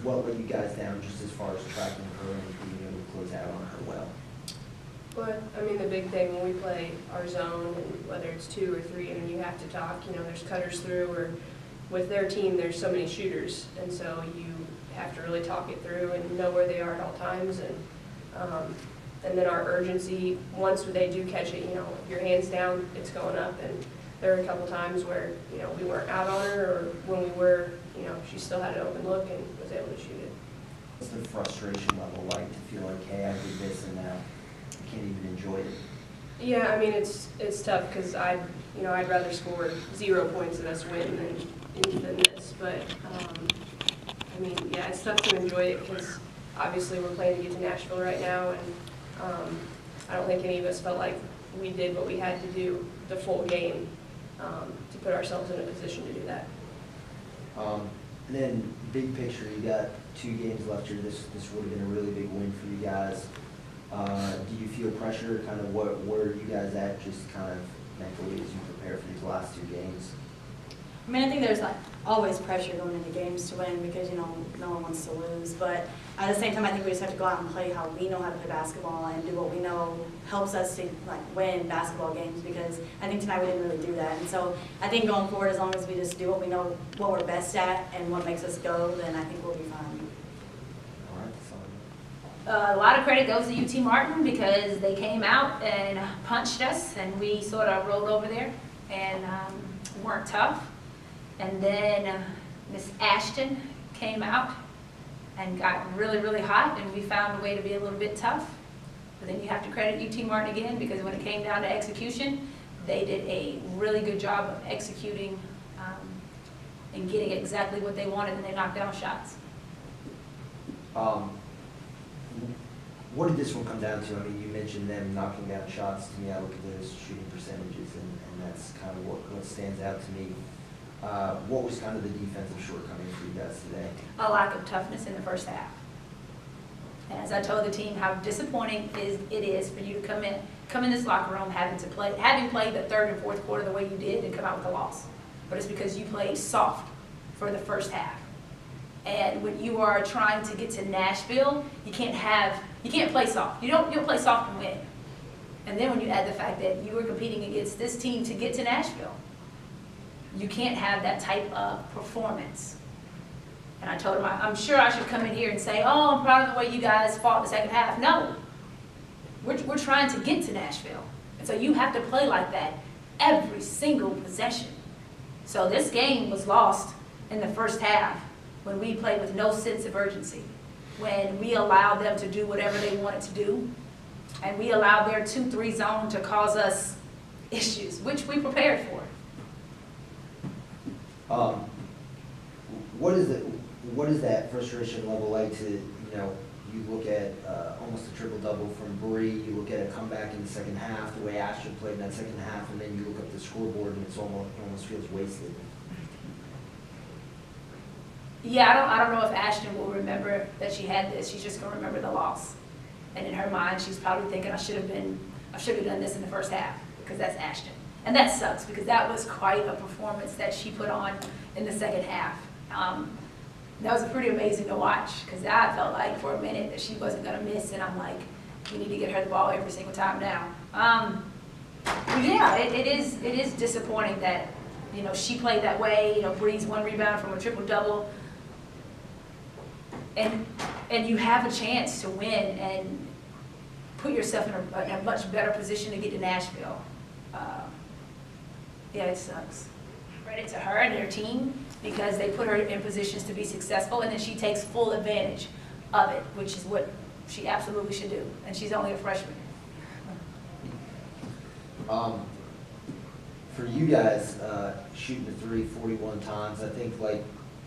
what let you guys down just as far as tracking her and being able to close out on her well? But, I mean, the big thing when we play our zone, and whether it's 2 or 3, I mean, you have to talk, you know, there's cutters through, or with their team, there's so many shooters, and so you have to really talk it through and know where they are at all times, and then our urgency, once they do catch it, you know, your hands down, it's going up, and there were a couple times where, you know, we weren't out on her, or when we were, you know, she still had an open look and was able to shoot it. What's the frustration level like to feel like, hey, I did this and now I can't even enjoy it? Yeah, I mean, it's tough because I'd rather score 0 points and us win than this. But I mean, yeah, it's tough to enjoy it because obviously we're playing to get to Nashville right now, and I don't think any of us felt like we did what we had to do the full game to put ourselves in a position to do that. And then, big picture, you got 2 games left here. This would have been a really big win for you guys. Do you feel pressure? Kind of where are you guys at, just kind of mentally as you prepare for these last 2 games? I mean, I think there's like always pressure going into games to win because, you know, no one wants to lose. But at the same time, I think we just have to go out and play how we know how to play basketball and do what we know helps us to like win basketball games, because I think tonight we didn't really do that. And so I think going forward, as long as we just do what we know, what we're best at and what makes us go, then I think we'll be fine. All right, that's all. A lot of credit goes to UT Martin because they came out and punched us, and we sort of rolled over there and weren't tough. And then Miss Ashton came out and got really, really hot, and we found a way to be a little bit tough. But then you have to credit UT Martin again, because when it came down to execution, they did a really good job of executing and getting exactly what they wanted, and they knocked down shots. What did this one come down to? I mean, you mentioned them knocking down shots. To me, I look at those shooting percentages, and that's kind of what stands out to me. What was kind of the defensive shortcoming for you guys today? A lack of toughness in the first half. And as I told the team, how disappointing it is for you to come in this locker room having played the 3rd and 4th quarter the way you did and come out with a loss. But it's because you played soft for the first half. And when you are trying to get to Nashville, you can't play soft. You don't play soft and win. And then when you add the fact that you were competing against this team to get to Nashville, you can't have that type of performance. And I told him, I'm sure I should come in here and say, oh, I'm proud of the way you guys fought the second half. No, we're trying to get to Nashville. And so you have to play like that every single possession. So this game was lost in the first half when we played with no sense of urgency, when we allowed them to do whatever they wanted to do, and we allowed their 2-3 zone to cause us issues, which we prepared for. What is that frustration level like to, you know, you look at almost a triple-double from Bree, you look at a comeback in the second half, the way Ashton played in that second half, and then you look up the scoreboard and it almost feels wasted. Yeah, I don't know if Ashton will remember that she had this. She's just going to remember the loss. And in her mind, she's probably thinking, I should have done this in the first half, because that's Ashton. And that sucks, because that was quite a performance that she put on in the second half. That was pretty amazing to watch, because I felt like for a minute that she wasn't going to miss, and I'm like, we need to get her the ball every single time now. Yeah, it is disappointing that, you know, she played that way. You know, Bree's 1 rebound from a triple-double, and you have a chance to win and put yourself in a much better position to get to Nashville. Yeah, it sucks. Credit to her and her team, because they put her in positions to be successful, and then she takes full advantage of it, which is what she absolutely should do. And she's only a freshman. For you guys, shooting the 3 41 times, I think like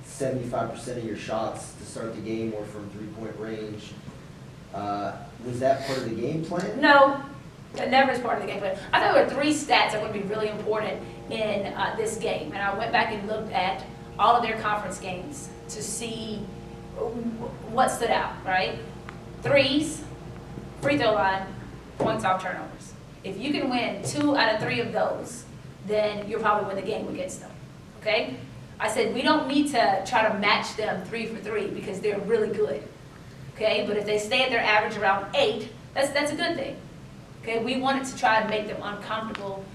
75% of your shots to start the game were from 3-point range. Was that part of the game plan? No, that never is part of the game plan. I thought there were 3 stats that would be really important in this game, and I went back and looked at all of their conference games to see what stood out, right? 3s, free throw line, points off turnovers. If you can win 2 out of 3 of those, then you'll probably win the game against them, okay? I said, we don't need to try to match them 3 for 3 because they're really good. Okay, but if they stay at their average around 8, that's a good thing. Okay, we wanted to try and make them uncomfortable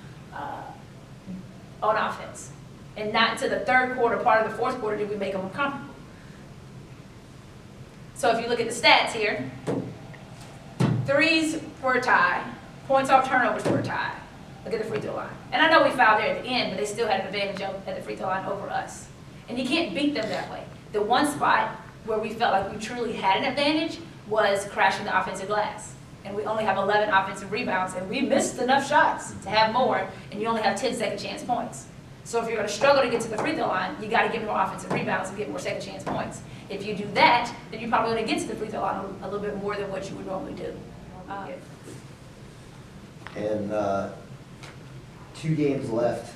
on offense. And not to the third quarter, part of the fourth quarter, did we make them uncomfortable. So if you look at the stats here, threes were a tie, points off turnovers were a tie. Look at the free throw line. And I know we fouled there at the end, but they still had an advantage at the free throw line over us. And you can't beat them that way. The one spot where we felt like we truly had an advantage was crashing the offensive glass. And we only have 11 offensive rebounds, and we missed enough shots to have more, and you only have 10 second chance points. So if you're going to struggle to get to the free throw line, you got to get more offensive rebounds and get more second chance points. If you do that, then you're probably going to get to the free throw line a little bit more than what you would normally do. And 2 games left.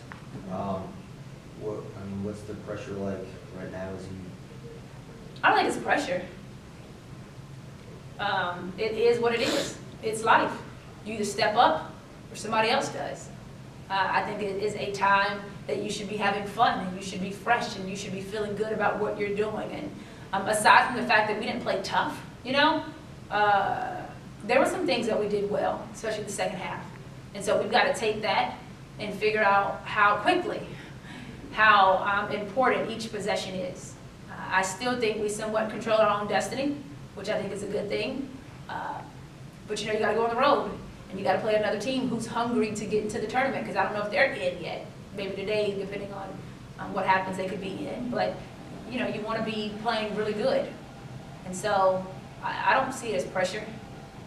What's the pressure like right now? I don't think it's pressure. It is what it is. It's life. You either step up or somebody else does. I think it is a time that you should be having fun and you should be fresh and you should be feeling good about what you're doing. And aside from the fact that we didn't play tough, you know, there were some things that we did well, especially the second half. And so we've got to take that and figure out how quickly, how important each possession is. I still think we somewhat control our own destiny, which I think is a good thing. But you know, you got to go on the road and you got to play another team who's hungry to get into the tournament, because I don't know if they're in yet. Maybe today, depending on what happens, they could be in. But you know, you want to be playing really good. And so I don't see it as pressure.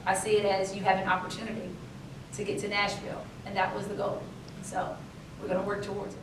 I see it as you have an opportunity to get to Nashville, and that was the goal. So we're going to work towards it.